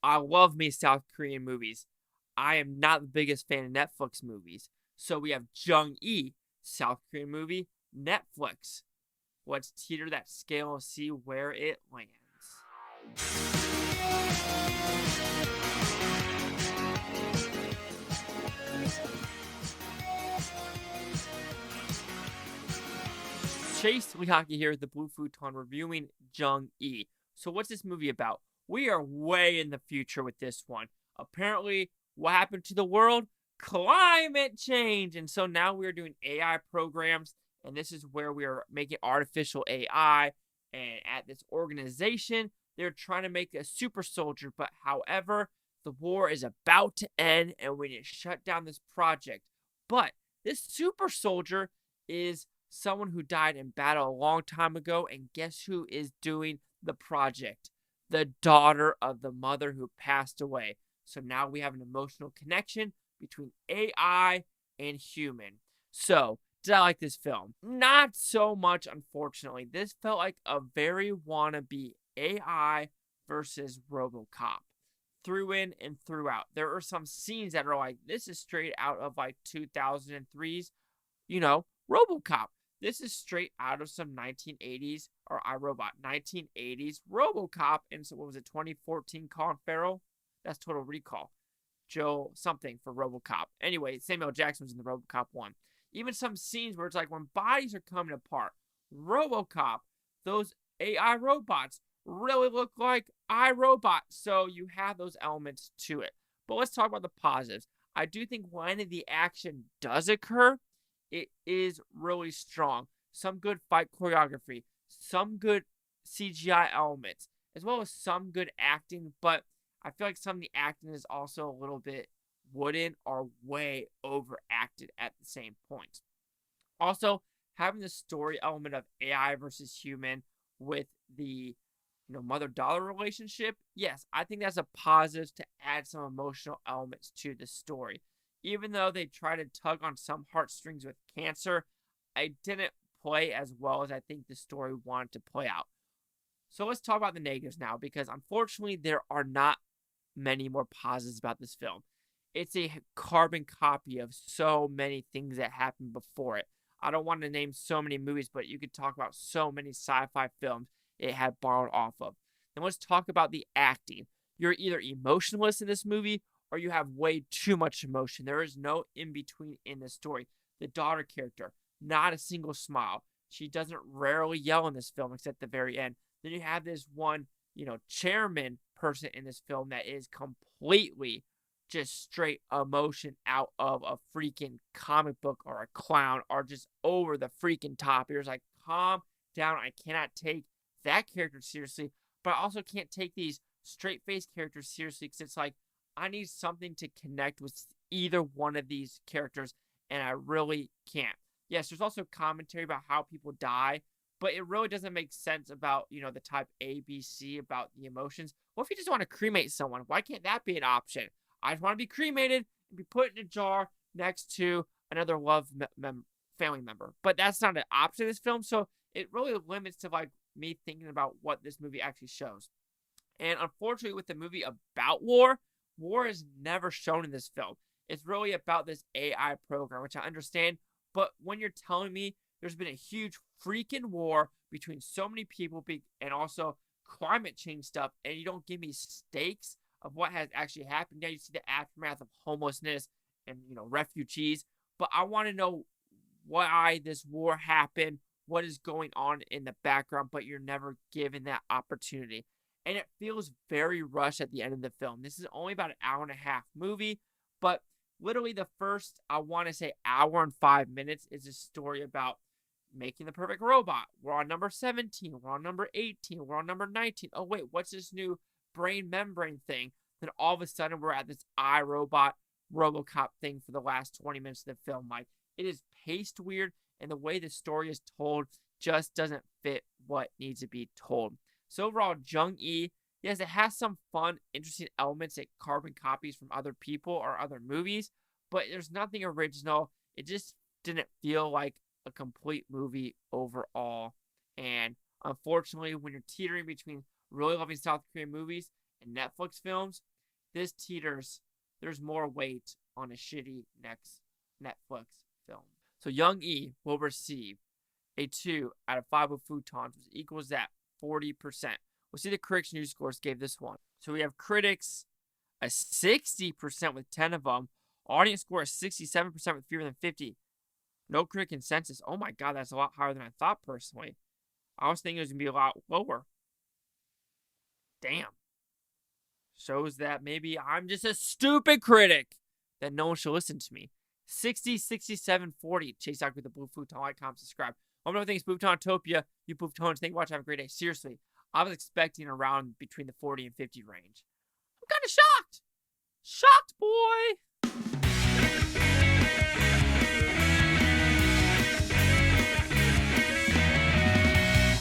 I love me South Korean movies. I am not the biggest fan of Netflix movies. So we have Jung-Hee, South Korean movie, Netflix. Let's teeter that scale and see where it lands. Chase Lehocky here with the Blue Futon reviewing Jung-Hee. So what's this movie about? We are way in the future with this one. Apparently, what happened to the world? Climate change. And so now we are doing AI programs, and this is where we are making artificial AI. And at this organization, they're trying to make a super soldier. But however, the war is about to end, and we need to shut down this project. But this super soldier is someone who died in battle a long time ago, and guess who is doing the project? The daughter of the mother who passed away. So now we have an emotional connection between AI and human. So, did I like this film? Not so much, unfortunately. This felt like a very wannabe AI versus RoboCop. Through in and throughout. There are some scenes that are like, this is straight out of like 2003's, RoboCop. This is straight out of some 1980s, or iRobot, 1980s RoboCop, and so what was it, 2014 Colin Farrell? That's Total Recall. Joe something for RoboCop. Anyway, Samuel Jackson was in the RoboCop one. Even some scenes where it's like when bodies are coming apart. RoboCop, those AI robots really look like iRobot, so you have those elements to it. But let's talk about the positives. I do think when the action does occur, it is really strong. Some good fight choreography, some good CGI elements, as well as some good acting, but I feel like some of the acting is also a little bit wooden or way overacted at the same point. Also, having the story element of AI versus human with the mother-daughter relationship, yes, I think that's a positive to add some emotional elements to the story. Even though they try to tug on some heartstrings with cancer, I didn't play as well as I think the story wanted to play out. So let's talk about the negatives now, because unfortunately there are not many more positives about this film. It's a carbon copy of so many things that happened before it. I don't want to name so many movies, but you could talk about so many sci-fi films it had borrowed off of. Then let's talk about the acting. You're either emotionless in this movie or you have way too much emotion. There is no in-between in the story. The daughter character, not a single smile. She doesn't rarely yell in this film except the very end. Then you have this one, chairman person in this film that is completely just straight emotion out of a freaking comic book or a clown or just over the freaking top. You're just like, calm down. I cannot take that character seriously, but I also can't take these straight-faced characters seriously because it's like, I need something to connect with either one of these characters, and I really can't. Yes, there's also commentary about how people die, but it really doesn't make sense about, the type A, B, C, about the emotions. What if you just want to cremate someone? Why can't that be an option? I just want to be cremated and be put in a jar next to another loved family member. But that's not an option in this film, so it really limits to, like, me thinking about what this movie actually shows. And unfortunately, with the movie about war is never shown in this film. It's really about this AI program, which I understand. But when you're telling me there's been a huge freaking war between so many people and also climate change stuff, and you don't give me stakes of what has actually happened, yeah, you see the aftermath of homelessness and, refugees. But I want to know why this war happened, what is going on in the background, but you're never given that opportunity. And it feels very rushed at the end of the film. This is only about an hour and a half movie, but literally the first, I want to say, hour and 5 minutes is a story about making the perfect robot. We're on number 17. We're on number 18. We're on number 19. Oh, wait, what's this new brain membrane thing? Then all of a sudden, we're at this iRobot RoboCop thing for the last 20 minutes of the film. Like, it is paced weird, and the way the story is told just doesn't fit what needs to be told. So overall, Jung-Hee, yes, it has some fun, interesting elements it carbon copies from other people or other movies, but there's nothing original. It just didn't feel like a complete movie overall. And unfortunately, when you're teetering between really loving South Korean movies and Netflix films, this teeters. There's more weight on a shitty next Netflix film. So Young-E will receive a 2 out of 5 with Futons, which equals that 40%. We'll see the critics' news scores gave this one. So we have critics a 60% with 10 of them. Audience score is 67% with fewer than 50. No critic consensus. Oh my god, that's a lot higher than I thought personally. I was thinking it was going to be a lot lower. Damn. Shows that maybe I'm just a stupid critic. That no one should listen to me. 60, 67, 40. Chase out with the Blue Futon. Like, comment, subscribe. One more thing is Futonotopia. You Futons, thank you for watching. Have a great day. Seriously, I was expecting around between the 40 and 50 range. I'm kind of shocked. Shocked, boy.